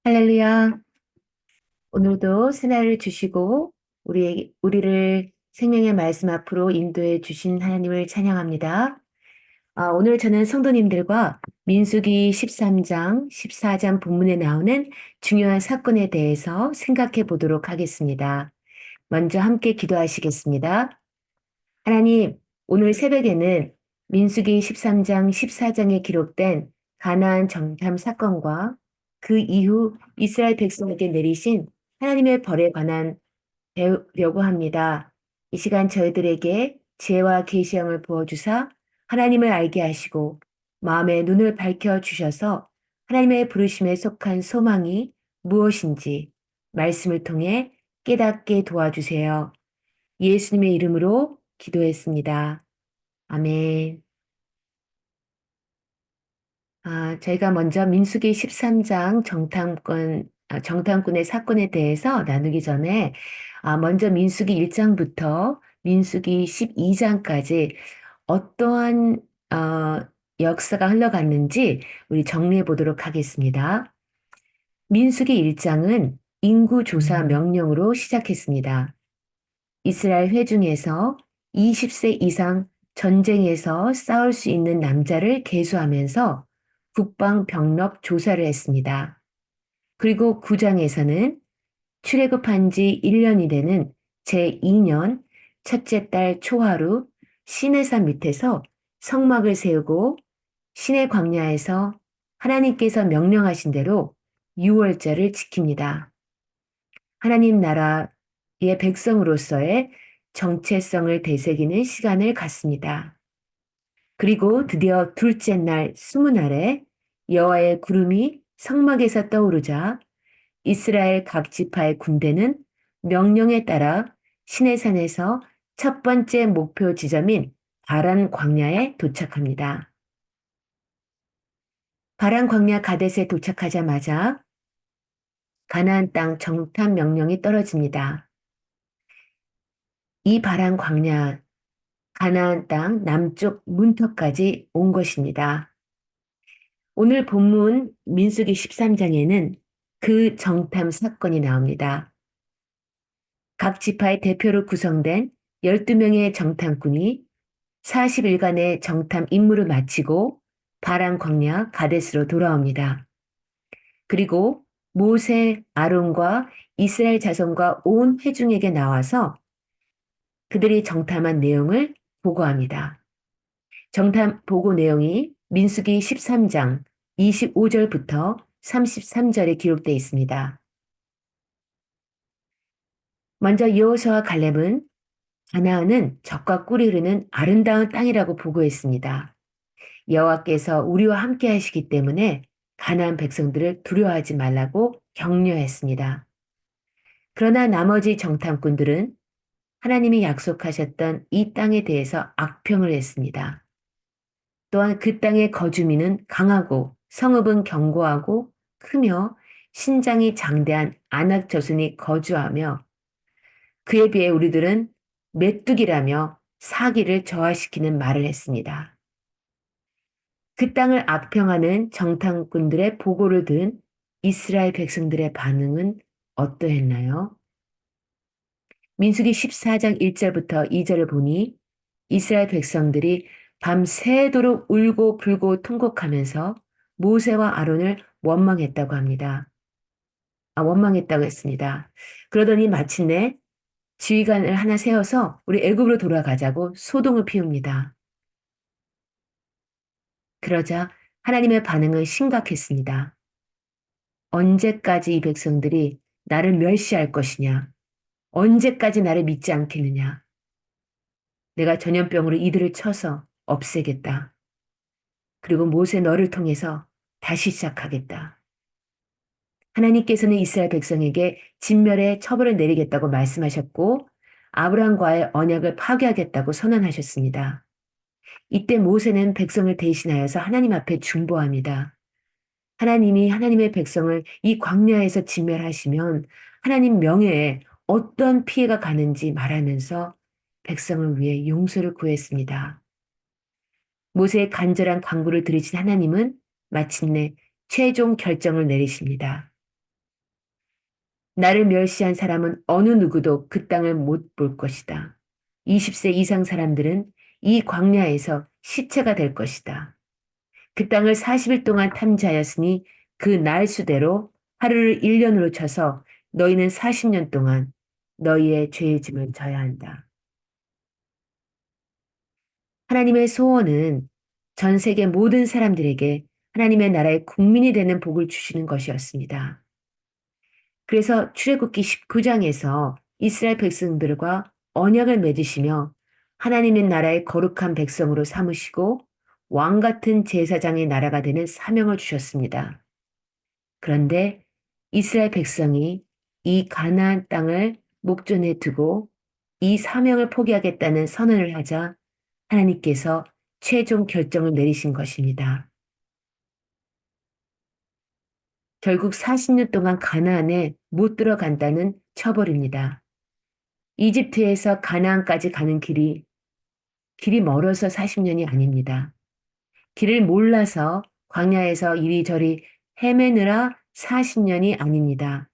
할렐루야. 오늘도 새날을 주시고 우리를 생명의 말씀 앞으로 인도해 주신 하나님을 찬양합니다. 오늘 저는 성도님들과 민수기 13장, 14장 본문에 나오는 중요한 사건에 대해서 생각해 보도록 하겠습니다. 먼저 함께 기도하시겠습니다. 하나님, 오늘 새벽에는 민수기 13장, 14장에 기록된 가나안 정탐 사건과 그 이후 이스라엘 백성에게 내리신 하나님의 벌에 관한 배우려고 합니다. 이 시간 저희들에게 지혜와 계시형을 부어주사 하나님을 알게 하시고 마음의 눈을 밝혀 주셔서 하나님의 부르심에 속한 소망이 무엇인지 말씀을 통해 깨닫게 도와주세요. 예수님의 이름으로 기도했습니다. 아멘. 저희가 먼저 민수기 13장 정탐꾼의 사건에 대해서 나누기 전에, 먼저 민수기 1장부터 민수기 12장까지 어떠한, 역사가 흘러갔는지 우리 정리해 보도록 하겠습니다. 민수기 1장은 인구조사 명령으로 시작했습니다. 이스라엘 회중에서 20세 이상 전쟁에서 싸울 수 있는 남자를 계수하면서 국방 병력 조사를 했습니다. 그리고 9장에서는 출애굽한 지 1년이 되는 제2년 첫째 달 초하루 시내산 밑에서 성막을 세우고 시내 광야에서 하나님께서 명령하신 대로 유월절을 지킵니다. 하나님 나라의 백성으로서의 정체성을 되새기는 시간을 갖습니다. 그리고 드디어 둘째 날 수문날에 여호와의 구름이 성막에서 떠오르자 이스라엘 각 지파의 군대는 명령에 따라 시내산에서 첫 번째 목표 지점인 바란 광야에 도착합니다. 바란 광야 가데스에 도착하자마자 가나안 땅 정탐 명령이 떨어집니다. 이 바란 광야 가나안 땅 남쪽 문턱까지 온 것입니다. 오늘 본문 민수기 13장에는 그 정탐 사건이 나옵니다. 각 지파의 대표로 구성된 12명의 정탐꾼이 40일간의 정탐 임무를 마치고 바란 광야 가데스로 돌아옵니다. 그리고 모세, 아론과 이스라엘 자손과 온 회중에게 나와서 그들이 정탐한 내용을 보고합니다. 정탐 보고 내용이 민수기 13장 25절부터 33절에 기록되어 있습니다. 먼저 여호수아와 갈렙은 가나안은 젖과 꿀이 흐르는 아름다운 땅이라고 보고했습니다. 여호와께서 우리와 함께 하시기 때문에 가나안 백성들을 두려워하지 말라고 격려했습니다. 그러나 나머지 정탐꾼들은 하나님이 약속하셨던 이 땅에 대해서 악평을 했습니다. 또한 그 땅의 거주민은 강하고 성읍은 견고하고 크며 신장이 장대한 아낙 저순이 거주하며 그에 비해 우리들은 메뚜기라며 사기를 저하시키는 말을 했습니다. 그 땅을 악평하는 정탐꾼들의 보고를 들은 이스라엘 백성들의 반응은 어떠했나요? 민수기 14장 1절부터 2절을 보니 이스라엘 백성들이 밤새도록 울고 불고 통곡하면서 모세와 아론을 원망했다고 합니다. 원망했다고 했습니다. 그러더니 마침내 지휘관을 하나 세워서 우리 애굽으로 돌아가자고 소동을 피웁니다. 그러자 하나님의 반응은 심각했습니다. 언제까지 이 백성들이 나를 멸시할 것이냐? 언제까지 나를 믿지 않겠느냐? 내가 전염병으로 이들을 쳐서 없애겠다. 그리고 모세 너를 통해서 다시 시작하겠다. 하나님께서는 이스라엘 백성에게 진멸의 처벌을 내리겠다고 말씀하셨고 아브라함과의 언약을 파괴하겠다고 선언하셨습니다. 이때 모세는 백성을 대신하여서 하나님 앞에 중보합니다. 하나님이 하나님의 백성을 이 광야에서 진멸하시면 하나님 명예에 어떤 피해가 가는지 말하면서 백성을 위해 용서를 구했습니다. 모세의 간절한 간구를 들으신 하나님은 마침내 최종 결정을 내리십니다. 나를 멸시한 사람은 어느 누구도 그 땅을 못 볼 것이다. 20세 이상 사람들은 이 광야에서 시체가 될 것이다. 그 땅을 40일 동안 탐지하였으니 그 날 수대로 하루를 1년으로 쳐서 너희는 40년 동안 너희의 죄의 짐을 져야 한다. 하나님의 소원은 전 세계 모든 사람들에게 하나님의 나라의 국민이 되는 복을 주시는 것이었습니다. 그래서 출애굽기 19장에서 이스라엘 백성들과 언약을 맺으시며 하나님의 나라의 거룩한 백성으로 삼으시고 왕 같은 제사장의 나라가 되는 사명을 주셨습니다. 그런데 이스라엘 백성이 이 가나안 땅을 목전에 두고 이 사명을 포기하겠다는 선언을 하자 하나님께서 최종 결정을 내리신 것입니다. 결국 40년 동안 가나안에 못 들어간다는 처벌입니다. 이집트에서 가나안까지 가는 길이 멀어서 40년이 아닙니다. 길을 몰라서 광야에서 이리저리 헤매느라 40년이 아닙니다.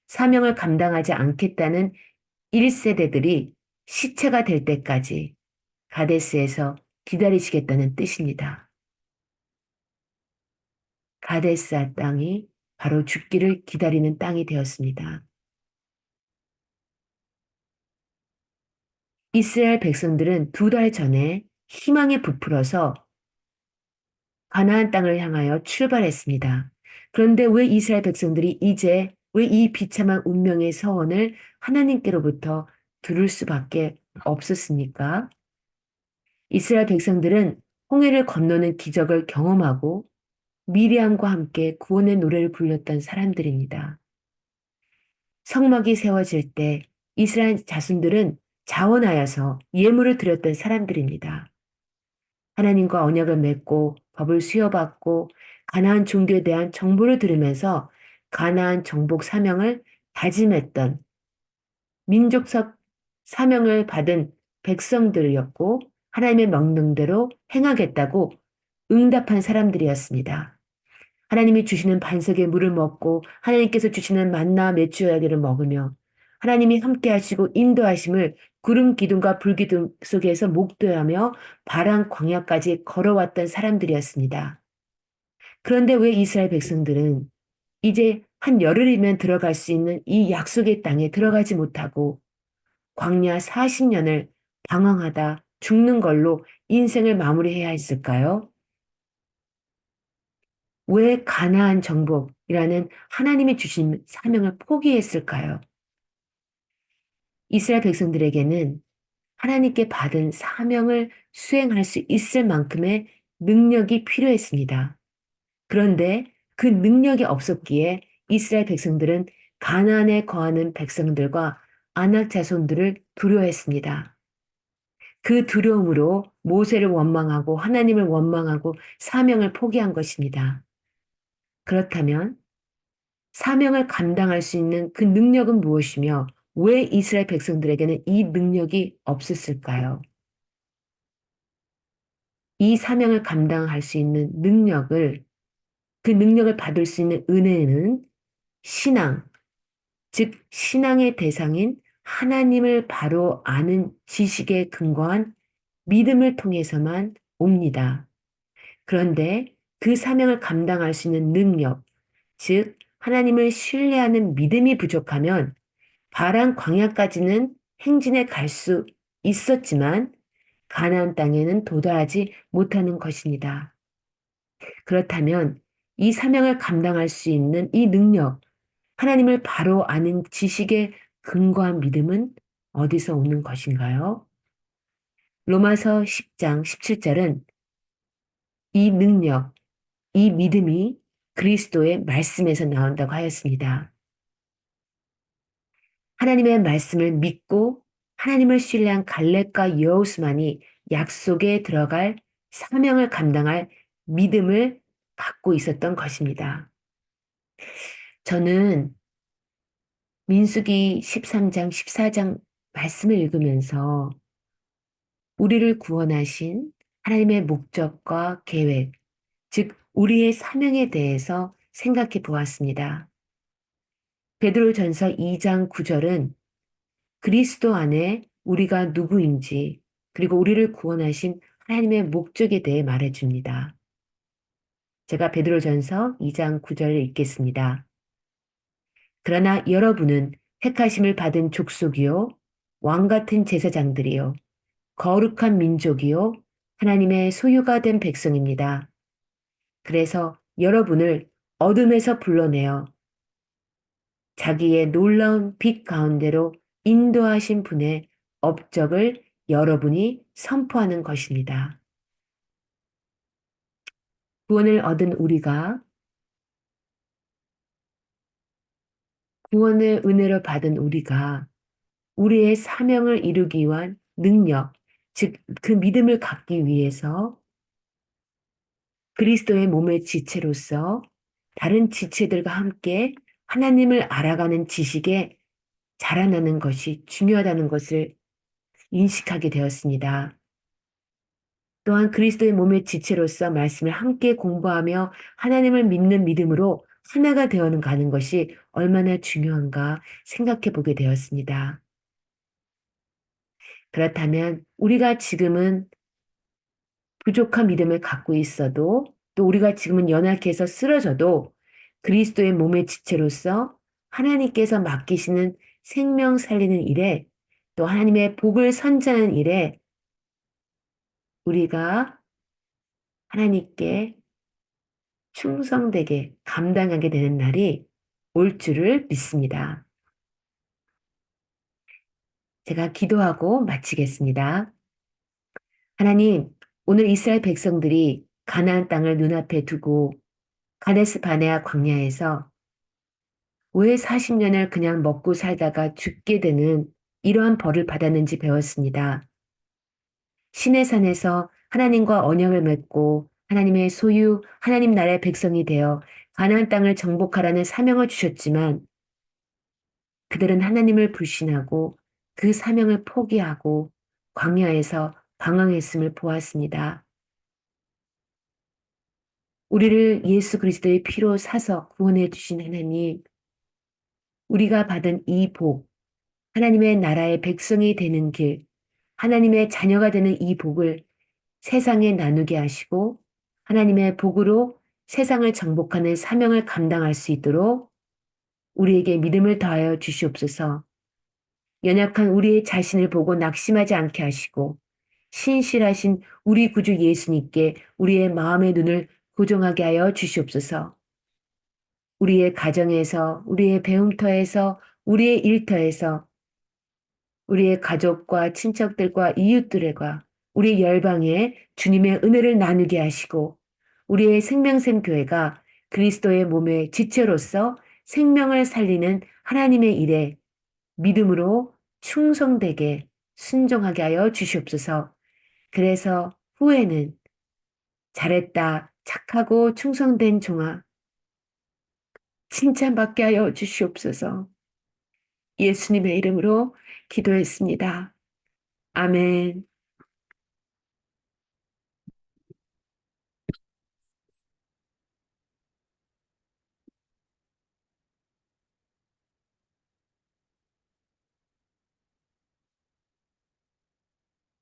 사명을 감당하지 않겠다는 1세대들이 시체가 될 때까지 가데스에서 기다리시겠다는 뜻입니다. 가데스 땅이 바로 죽기를 기다리는 땅이 되었습니다. 이스라엘 백성들은 2달 전에 희망에 부풀어서 가나안 땅을 향하여 출발했습니다. 그런데 왜 이스라엘 백성들이 이제 왜 이 비참한 운명의 서원을 하나님께로부터 들을 수밖에 없었습니까? 이스라엘 백성들은 홍해를 건너는 기적을 경험하고 미리암과 함께 구원의 노래를 불렀던 사람들입니다. 성막이 세워질 때 이스라엘 자손들은 자원하여서 예물을 드렸던 사람들입니다. 하나님과 언약을 맺고 법을 수여받고 가나안 종교에 대한 정보를 들으면서 가나안 정복 사명을 다짐했던 민족적 사명을 받은 백성들이었고 하나님의 명령대로 행하겠다고 응답한 사람들이었습니다. 하나님이 주시는 반석의 물을 먹고 하나님께서 주시는 만나 메추어 야기를 먹으며 하나님이 함께 하시고 인도하심을 구름 기둥과 불 기둥 속에서 목도하며 바람 광야까지 걸어왔던 사람들이었습니다. 그런데 왜 이스라엘 백성들은 이제 한 열흘이면 들어갈 수 있는 이 약속의 땅에 들어가지 못하고 광야 40년을 방황하다 죽는 걸로 인생을 마무리해야 했을까요? 왜 가나안 정복이라는 하나님이 주신 사명을 포기했을까요? 이스라엘 백성들에게는 하나님께 받은 사명을 수행할 수 있을 만큼의 능력이 필요했습니다. 그런데 그 능력이 없었기에 이스라엘 백성들은 가나안에 거하는 백성들과 아낙 자손들을 두려워했습니다. 그 두려움으로 모세를 원망하고 하나님을 원망하고 사명을 포기한 것입니다. 그렇다면 사명을 감당할 수 있는 그 능력은 무엇이며 왜 이스라엘 백성들에게는 이 능력이 없었을까요? 이 사명을 감당할 수 있는 그 능력을 받을 수 있는 은혜는 신앙, 즉 신앙의 대상인 하나님을 바로 아는 지식에 근거한 믿음을 통해서만 옵니다. 그런데 그 사명을 감당할 수 있는 능력, 즉 하나님을 신뢰하는 믿음이 부족하면 바란 광야까지는 행진해 갈 수 있었지만 가나안 땅에는 도달하지 못하는 것입니다. 그렇다면 이 사명을 감당할 수 있는 이 능력, 하나님을 바로 아는 지식에 근거한 믿음은 어디서 오는 것인가요? 로마서 10장 17절은 이 능력, 이 믿음이 그리스도의 말씀에서 나온다고 하였습니다. 하나님의 말씀을 믿고 하나님을 신뢰한 갈렙과 여호수만이 약속에 들어갈 사명을 감당할 믿음을 갖고 있었던 것입니다. 저는 민수기 13장, 14장 말씀을 읽으면서 우리를 구원하신 하나님의 목적과 계획, 즉 우리의 사명에 대해서 생각해 보았습니다. 베드로전서 2장 9절은 그리스도 안에 우리가 누구인지 그리고 우리를 구원하신 하나님의 목적에 대해 말해줍니다. 제가 베드로전서 2장 9절을 읽겠습니다. 그러나 여러분은 택하심을 받은 족속이요 왕 같은 제사장들이요 거룩한 민족이요 하나님의 소유가 된 백성입니다. 그래서 여러분을 어둠에서 불러내어 자기의 놀라운 빛 가운데로 인도하신 분의 업적을 여러분이 선포하는 것입니다. 구원을 얻은 우리가 구원의 은혜를 받은 우리가 우리의 사명을 이루기 위한 능력, 즉 그 믿음을 갖기 위해서 그리스도의 몸의 지체로서 다른 지체들과 함께 하나님을 알아가는 지식에 자라나는 것이 중요하다는 것을 인식하게 되었습니다. 또한 그리스도의 몸의 지체로서 말씀을 함께 공부하며 하나님을 믿는 믿음으로 하나가 되어는 가는 것이 얼마나 중요한가 생각해 보게 되었습니다. 그렇다면 우리가 지금은 부족한 믿음을 갖고 있어도 또 우리가 지금은 연약해서 쓰러져도 그리스도의 몸의 지체로서 하나님께서 맡기시는 생명 살리는 일에 또 하나님의 복을 선자하는 일에 우리가 하나님께 충성되게 감당하게 되는 날이 올 줄을 믿습니다. 제가 기도하고 마치겠습니다. 하나님, 오늘 이스라엘 백성들이 가나안 땅을 눈앞에 두고 가데스 바네아 광야에서 왜 40년을 그냥 먹고 살다가 죽게 되는 이러한 벌을 받았는지 배웠습니다. 시내 산에서 하나님과 언약을 맺고 하나님의 소유, 하나님 나라의 백성이 되어 가나안 땅을 정복하라는 사명을 주셨지만 그들은 하나님을 불신하고 그 사명을 포기하고 광야에서 방황했음을 보았습니다. 우리를 예수 그리스도의 피로 사서 구원해 주신 하나님, 우리가 받은 이 복, 하나님의 나라의 백성이 되는 길, 하나님의 자녀가 되는 이 복을 세상에 나누게 하시고 하나님의 복으로 세상을 정복하는 사명을 감당할 수 있도록 우리에게 믿음을 더하여 주시옵소서. 연약한 우리의 자신을 보고 낙심하지 않게 하시고 신실하신 우리 구주 예수님께 우리의 마음의 눈을 고정하게 하여 주시옵소서. 우리의 가정에서, 우리의 배움터에서, 우리의 일터에서, 우리의 가족과 친척들과 이웃들과 우리 열방에 주님의 은혜를 나누게 하시고 우리의 생명샘 교회가 그리스도의 몸의 지체로서 생명을 살리는 하나님의 일에 믿음으로 충성되게 순종하게 하여 주시옵소서. 그래서 후에는 잘했다, 착하고 충성된 종아, 칭찬받게 하여 주시옵소서. 예수님의 이름으로 기도했습니다. 아멘.